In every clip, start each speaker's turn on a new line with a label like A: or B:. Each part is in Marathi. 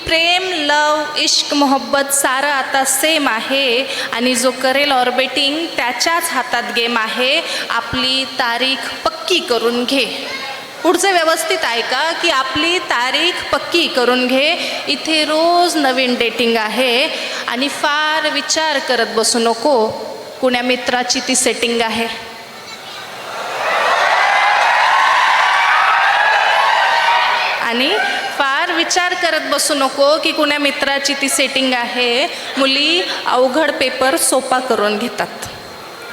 A: प्रेम, लव, इश्क, मोहब्बत सारं आता सेम आहे आणि जो करेल ऑर्बिटिंग त्याच्याच हातात गेम आहे. आपली तारीख पक्की करून घे. पुढचं व्यवस्थित ऐका की आपली तारीख पक्की करून घे. इथे रोज नवीन डेटिंग आहे आणि फार विचार करत बसू नको कुण्या मित्राची ती सेटिंग आहे. आणि फार विचार करत बसू नको की कुण्या मित्राची ती सेटिंग आहे. मुली अवघड पेपर सोपा करून घेतात.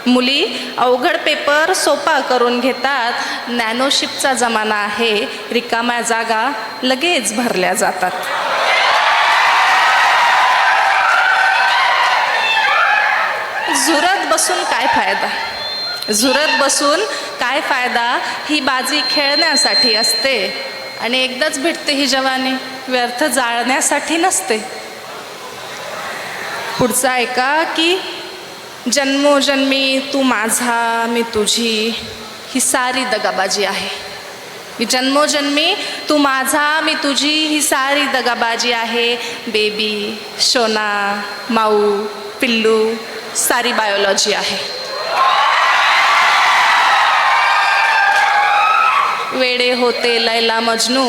A: मुली अवघड पेपर सोपा करून घेतात. नॅनोशिपचा जमाना आहे. रिकाम्या जागा लगेच भरल्या जातात. झुरत बसून काय फायदा? झुरत बसून काय फायदा? ही बाजी खेळण्यासाठी असते आणि एकदाच भेटते ही जवानी, व्यर्थ जाळण्यासाठी नसते. पुढचं ऐका की जन्मोजन्मी तू माझा मी तुझी ही सारी दगाबाजी आहे. जन्मोजन्मी तू माझा मी तुझी ही सारी दगाबाजी आहे. बेबी, शोना, माऊ, पिल्लू सारी बायोलॉजी आहे. वेडे होते लैला मजनू,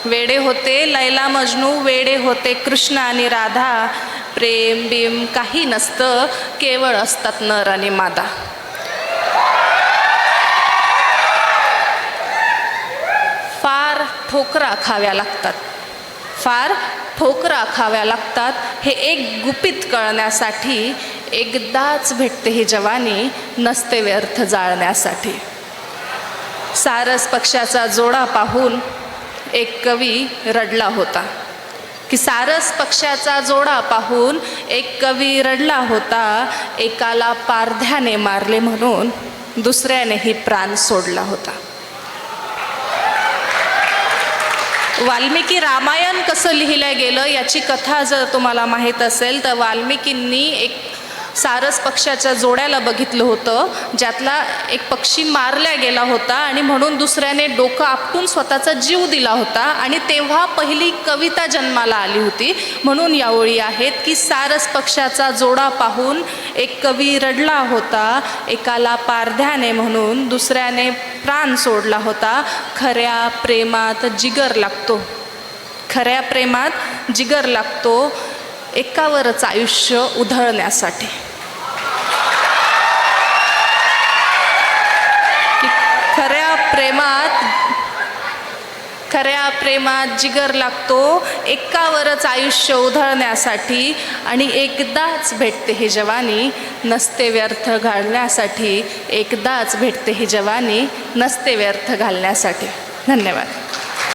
A: वेडे होते लैला मजनू, वेडे होते कृष्ण आणि राधा. प्रेम बिम काही नसतं, केवळ असतात नर आणि मादा. फार ठोकरा खाव्या लागतात, फार ठोकरा खाव्या लागतात. हे एक गुपित कळण्यासाठी. एकदाच भेटते ही जवानी, नसते व्यर्थ जाळण्यासाठी. सारस पक्षाचा जोडा पाहून एक कवी रडला होता. की सारस पक्षाचा जोडा पाहून एक कवी रडला होता. एकाला पारध्याने मारले म्हणून दुसऱ्यानेही प्राण सोडला होता. वाल्मिकी रामायण कसं लिहिलं गेलं याची कथा जर तुम्हाला माहीत असेल तर वाल्मिकींनी एक सारस पक्षाच्या जोड्याला बघितलं होतं, ज्यातला एक पक्षी मारला गेला होता आणि म्हणून दुसऱ्याने डोकं आपटून स्वतःचा जीव दिला होता. आणि तेव्हा पहिली कविता जन्माला आली होती. म्हणून या ओळी आहेत की सारस पक्षाचा जोडा पाहून एक कवी रडला होता. एकाला पारध्याने म्हणून दुसऱ्याने प्राण सोडला होता. खऱ्या प्रेमात जिगर लागतो, खऱ्या प्रेमात जिगर लागतो. एकावरच आयुष्य उधळण्यासाठी. खऱ्या प्रेमात जिगर लागतो. एकावरच आयुष्य उधळण्यासाठी. आणि एकदाच भेटते ही जवानी, नसते व्यर्थ घालण्यासाठी. एकदाच भेटते ही जवानी, नसते व्यर्थ घालण्यासाठी. धन्यवाद.